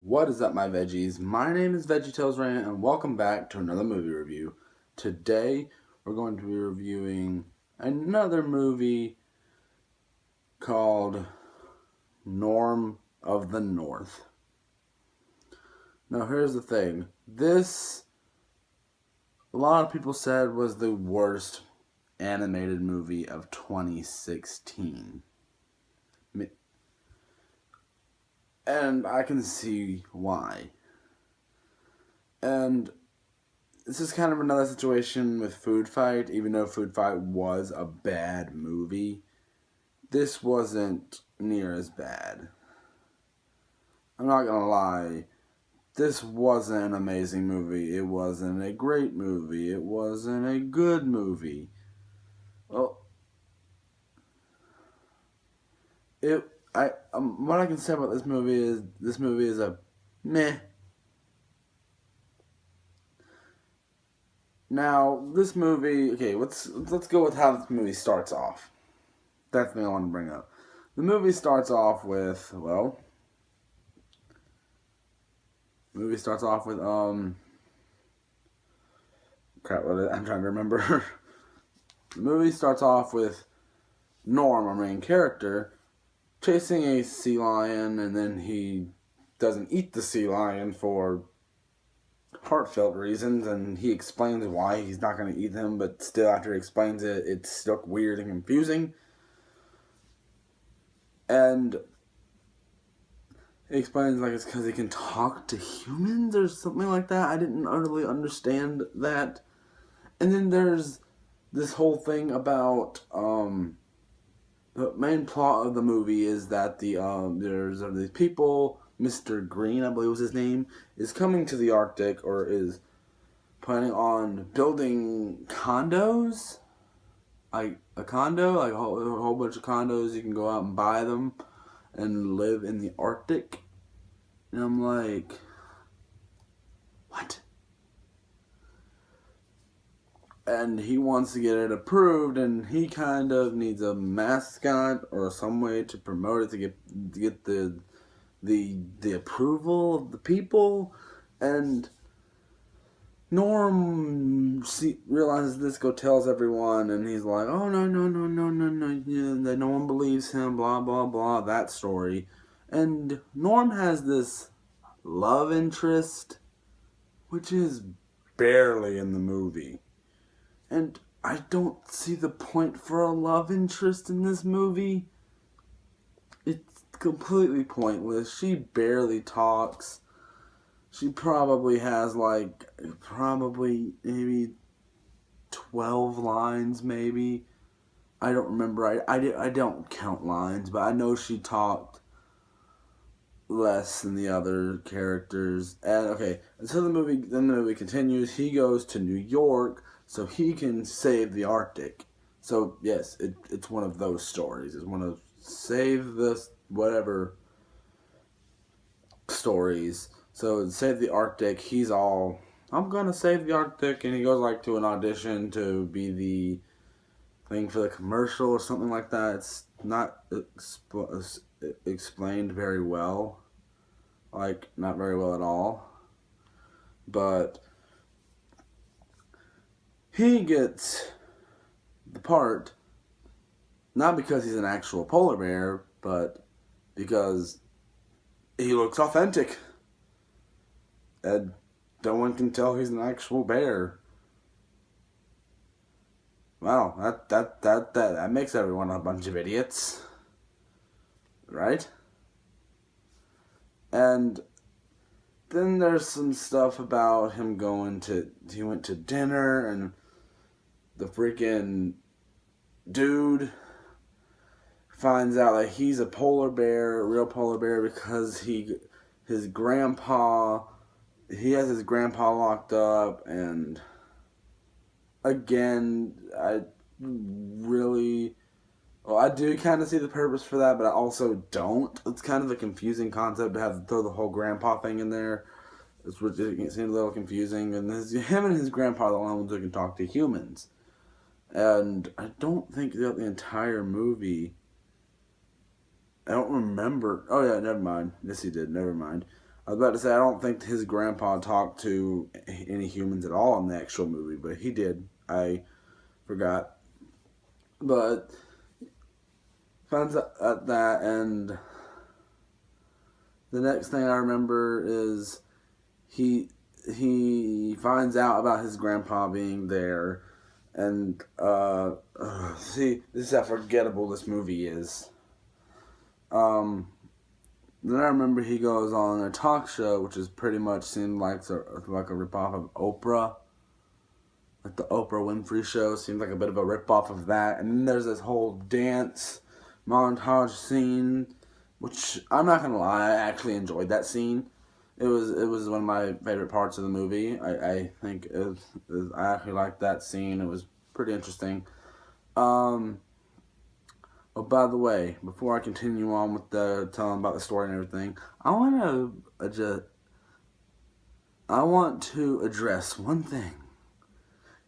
What is up, my veggies? My name is VeggieTales Rant, and welcome back to another movie review. Today, we're going to be reviewing another movie called Norm of the North. Now, here's the thing. This, a lot of people said, was the worst animated movie of 2016. And I can see why. And this is kind of another situation with Food Fight. Even though Food Fight was a bad movie, this wasn't near as bad. I'm not gonna lie. This wasn't an amazing movie. It wasn't a great movie. It wasn't a good movie. Well, what I can say about this movie is a meh. Now, this movie, okay, let's go with how this movie starts off. That's the thing I want to bring up. The movie starts off with, crap, I'm trying to remember. The movie starts off with Norm, our main character, chasing a sea lion, and then he doesn't eat the sea lion for heartfelt reasons, and he explains why he's not going to eat them, but still after he explains it, it's still weird and confusing. And he explains like it's because he can talk to humans or something like that. I didn't really understand that. And then there's this whole thing about the main plot of the movie is that there's these people, Mr. Green, I believe was his name, is coming to the Arctic, or is planning on building condos, like a condo, like a whole bunch of condos. You can go out and buy them and live in the Arctic. And I'm like, what? And he wants to get it approved, and he kind of needs a mascot or some way to promote it to get the approval of the people. And Norm realizes this, tells everyone, and he's like, oh, no, yeah, no one believes him, blah, blah, blah, that story. And Norm has this love interest, which is barely in the movie. And I don't see the point for a love interest in this movie. It's completely pointless. She barely talks. She probably has maybe 12 lines, maybe. I don't remember. I don't count lines, but I know she talked less than the other characters. And okay, until the movie continues, he goes to New York so he can save the Arctic. So yes, it's one of those stories. It's one of save this whatever stories. So save the Arctic. He's all, I'm gonna save the Arctic, and he goes to an audition to be the thing for the commercial or something like that. It's not explained very well, not very well at all. But he gets the part not because he's an actual polar bear, but because he looks authentic. And no one can tell he's an actual bear. Wow, that makes everyone a bunch of idiots, right? And then there's some stuff about him he went to dinner, and the freaking dude finds out that he's a polar bear, a real polar bear, because he has his grandpa locked up. And again, I do kind of see the purpose for that, but I also don't. It's kind of a confusing concept to have to throw the whole grandpa thing in there. It seems a little confusing, and him and his grandpa are the only ones who can talk to humans. And I don't think throughout the entire movie, I don't remember. Oh yeah, never mind. Yes, he did. Never mind. I was about to say, I don't think his grandpa talked to any humans at all in the actual movie, but he did. I forgot. But finds out that, and the next thing I remember is he finds out about his grandpa being there, and see, this is how forgettable this movie is. Then I remember he goes on a talk show, which is pretty much seemed like a ripoff of Oprah. Like the Oprah Winfrey show seems like a bit of a ripoff of that. And then there's this whole dance montage scene, which I'm not gonna lie, I actually enjoyed that scene. It was one of my favorite parts of the movie. I think I actually liked that scene. It was pretty interesting. Oh, by the way, before I continue on with the telling about the story and everything, I want to address one thing.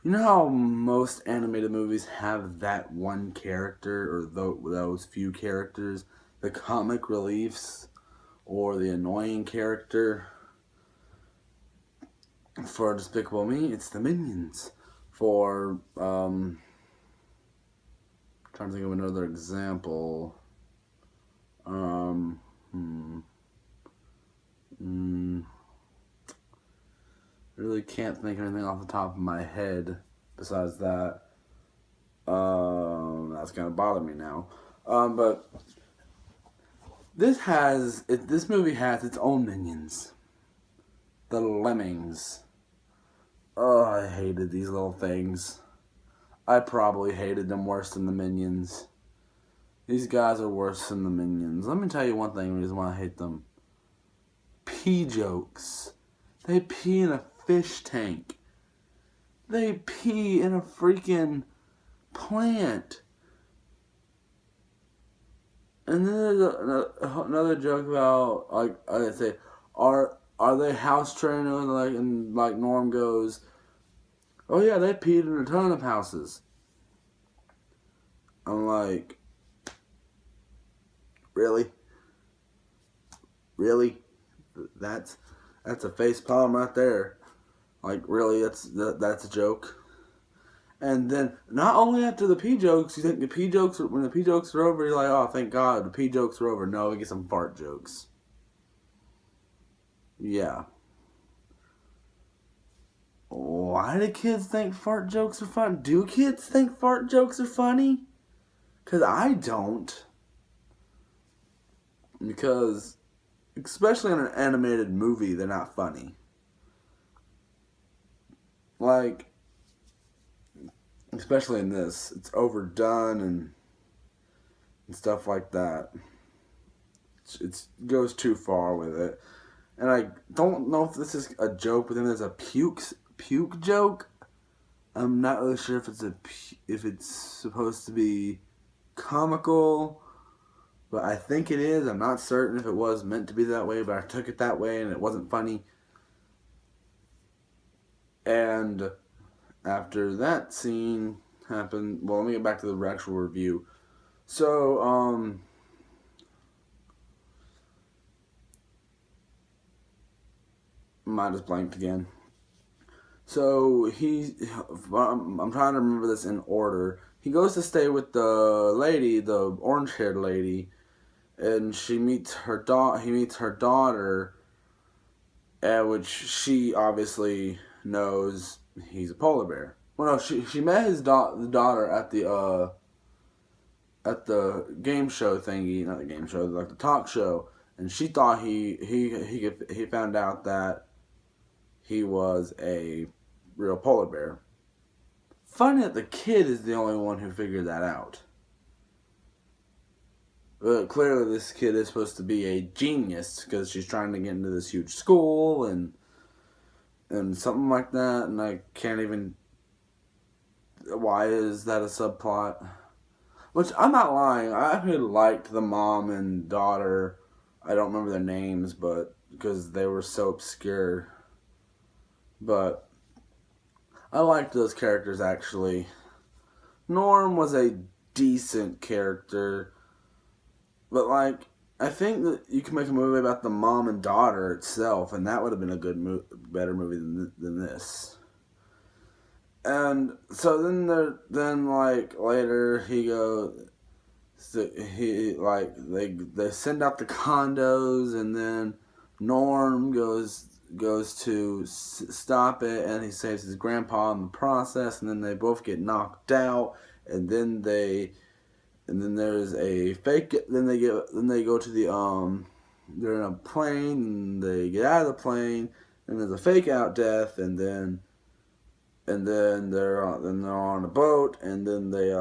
You know how most animated movies have that one character or those few characters, the comic reliefs or the annoying character? For Despicable Me, it's the Minions. For trying to think of another example. Really can't think of anything off the top of my head besides that. That's gonna bother me now. But this movie has its own minions. The Lemmings. Oh, I hated these little things. I probably hated them worse than the Minions. These guys are worse than the Minions. Let me tell you one thing, reason why I hate them. Pee jokes. They pee in a fish tank. They pee in a freaking plant. And then there's another joke about, like, I say, are they house trainers? Like Norm goes, oh yeah, they peed in a ton of houses. I'm like, really? Really? That's a face palm right there. Like, really? That's a joke. And then not only after the pee jokes, you think when the pee jokes are over, you're like, oh, thank God, the pee jokes are over. No, we get some fart jokes. Yeah. Why do kids think fart jokes are funny? Do kids think fart jokes are funny? Because I don't. Because, especially in an animated movie, they're not funny. Like, especially in this, it's overdone and stuff like that. It goes too far with it. And I don't know if this is a joke, but then there's a puke joke. I'm not really sure if it's supposed to be comical, but I think it is. I'm not certain if it was meant to be that way, but I took it that way and it wasn't funny. And after that scene happened, well, let me get back to the actual review. So, mine is blanked again. So I'm trying to remember this in order. He goes to stay with the lady, the orange-haired lady, and he meets her daughter, which she obviously knows he's a polar bear. Well, no, she met the daughter at the game show thingy, not the game show, like the talk show, and she thought he found out that he was a real polar bear. Funny that the kid is the only one who figured that out. But clearly this kid is supposed to be a genius because she's trying to get into this huge school and something like that, and I can't even... Why is that a subplot? Which, I'm not lying, I actually liked the mom and daughter. I don't remember their names, but because they were so obscure. But I liked those characters, actually. Norm was a decent character, but, like, I think that you can make a movie about the mom and daughter itself, and that would have been a better movie than this. And so then like later he goes, so he like they send out the condos, and then Norm goes to stop it, and he saves his grandpa in the process, and then they both get knocked out, and then there's a fake. Then they go to the they're in a plane, and they get out of the plane, and there's a fake out death, and then they're on a boat, and then they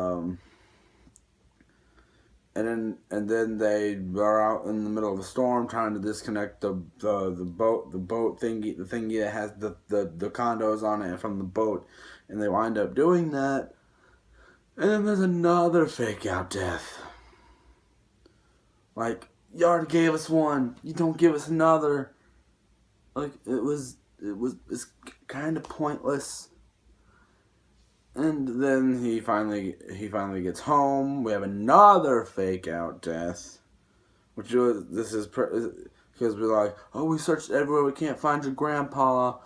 and then they are out in the middle of a storm trying to disconnect the boat thingy, the thingy that has the condos on it from the boat, and they wind up doing that. And then there's another fake out death. Like, you already gave us one, you don't give us another. Like, it's kind of pointless. And then he finally gets home. We have another fake out death, which was because we're like, oh, we searched everywhere, we can't find your grandpa.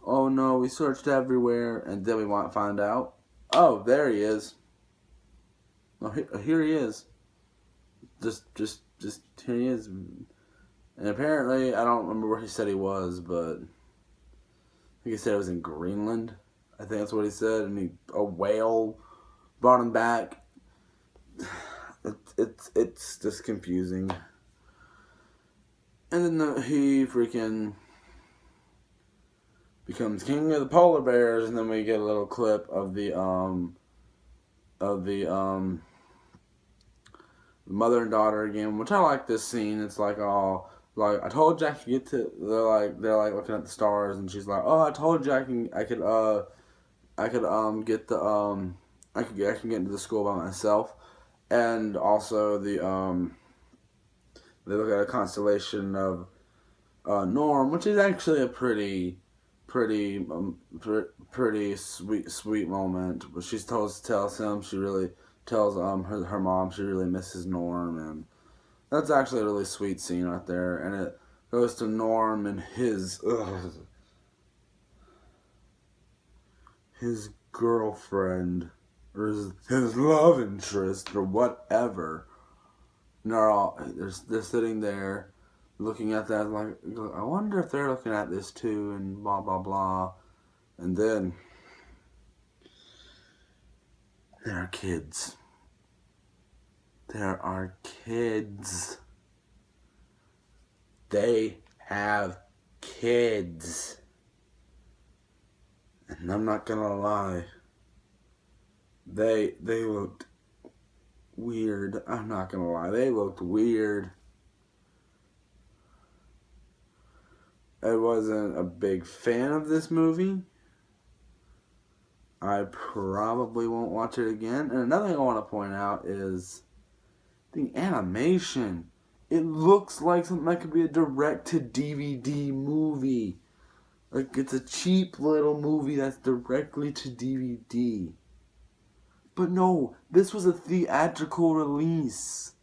Oh no, we searched everywhere, and then we find out, oh, there he is. Oh, here he is. Just here he is. And apparently, I don't remember where he said he was, but I think he said it was in Greenland. I think that's what he said, and a whale brought him back. It's just confusing. And then he freaking becomes king of the polar bears, and then we get a little clip of the mother and daughter again, which I like this scene. It's like, oh, like, I told Jack to get to. They're like looking at the stars, and she's like, oh, I told you I can get get into the school by myself. And also they look at a constellation of Norm, which is actually a pretty sweet moment. But she tells him she really tells her mom she really misses Norm, and that's actually a really sweet scene right there. And it goes to Norm and his girlfriend, or his love interest, or whatever. And they're sitting there looking at that, like, I wonder if they're looking at this too, and blah blah blah. And then there are kids. There are kids. They have kids. And I'm not gonna lie, they looked weird. I'm not gonna lie, they looked weird. I wasn't a big fan of this movie. I probably won't watch it again. And another thing I want to point out is the animation. It looks like something that could be a direct-to-DVD movie. Like, it's a cheap little movie that's directly to DVD. But no, this was a theatrical release.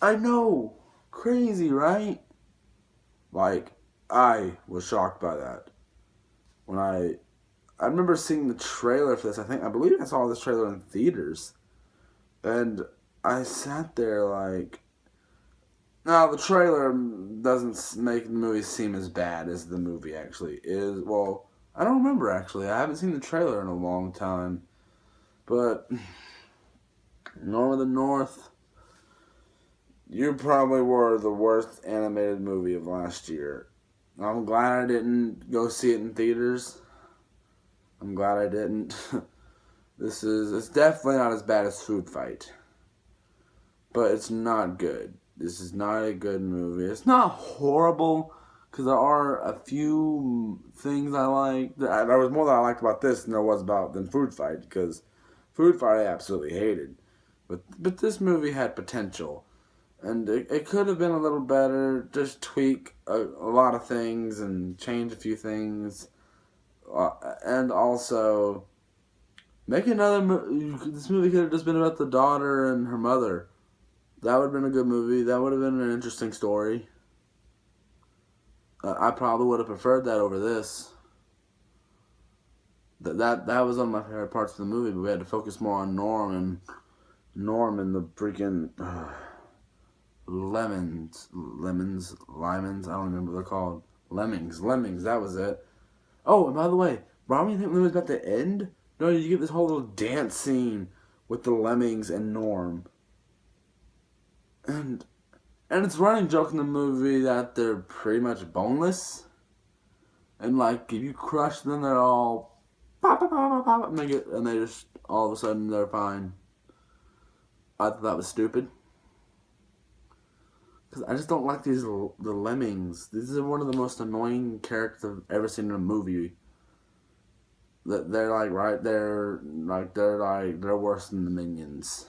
I know. Crazy, right? Like, I was shocked by that. When I remember seeing the trailer for this. I believe I saw this trailer in theaters. And I sat there like, now the trailer doesn't make the movie seem as bad as the movie actually is. Well, I don't remember actually. I haven't seen the trailer in a long time. But Norm of the North, you probably were the worst animated movie of last year. I'm glad I didn't go see it in theaters. I'm glad I didn't. It's definitely not as bad as Food Fight. But it's not good. This is not a good movie. It's not horrible, because there are a few things I like. There was more that I liked about this than there was than Food Fight, because Food Fight I absolutely hated. But this movie had potential. And it could have been a little better. Just tweak a lot of things and change a few things. And also, make another movie. This movie could have just been about the daughter and her mother. That would have been a good movie. That would have been an interesting story. I probably would have preferred that over this. That was one of my favorite parts of the movie, but we had to focus more on Norm and the freaking lemons, I don't remember what they're called. Lemmings, that was it. Oh, and by the way, Robbie, you think when it was about to end? No, you get this whole little dance scene with the lemmings and Norm. And it's a running joke in the movie that they're pretty much boneless. And like, if you crush them, they're all pop, pop, pop, pop, and they just, all of a sudden, they're fine. I thought that was stupid. Because I just don't like the lemmings. These are one of the most annoying characters I've ever seen in a movie. They're like right there, they're worse than the minions.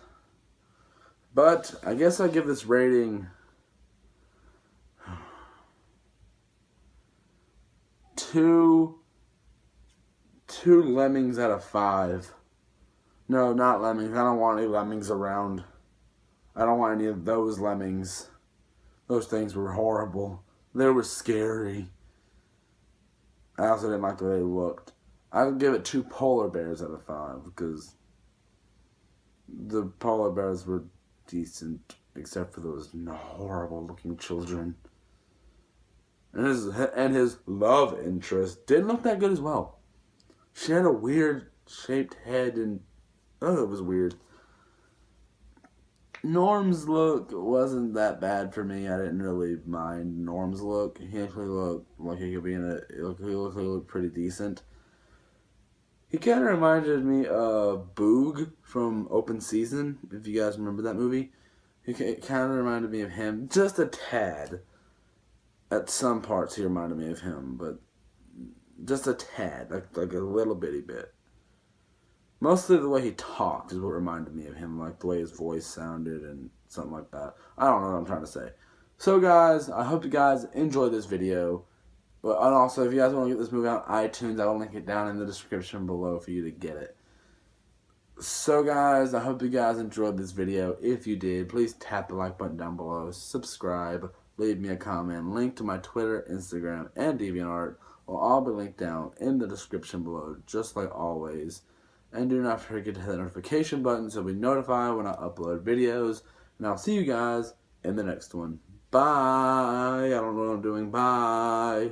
But I guess I give this rating two lemmings out of 5. No, not lemmings. I don't want any lemmings around. I don't want any of those lemmings. Those things were horrible. They were scary. I also didn't like the way they looked. I would give it 2 polar bears out of 5 because the polar bears were decent, except for those horrible looking children. And his love interest didn't look that good as well. She had a weird shaped head and it was weird. Norm's look wasn't that bad for me. I didn't really mind Norm's look. He actually looked like he could be he looked pretty decent. He kind of reminded me of Boog from Open Season, if you guys remember that movie. It kind of reminded me of him, just a tad. At some parts, he reminded me of him, but just a tad, like a little bitty bit. Mostly the way he talked is what reminded me of him, like the way his voice sounded and something like that. I don't know what I'm trying to say. So guys, I hope you guys enjoyed this video. And also, if you guys want to get this movie on iTunes, I will link it down in the description below for you to get it. So guys, I hope you guys enjoyed this video. If you did, please tap the like button down below, subscribe, leave me a comment. Link to my Twitter, Instagram, and DeviantArt will all be linked down in the description below, just like always. And do not forget to hit the notification button so you'll be notified when I upload videos. And I'll see you guys in the next one. Bye. I don't know what I'm doing. Bye.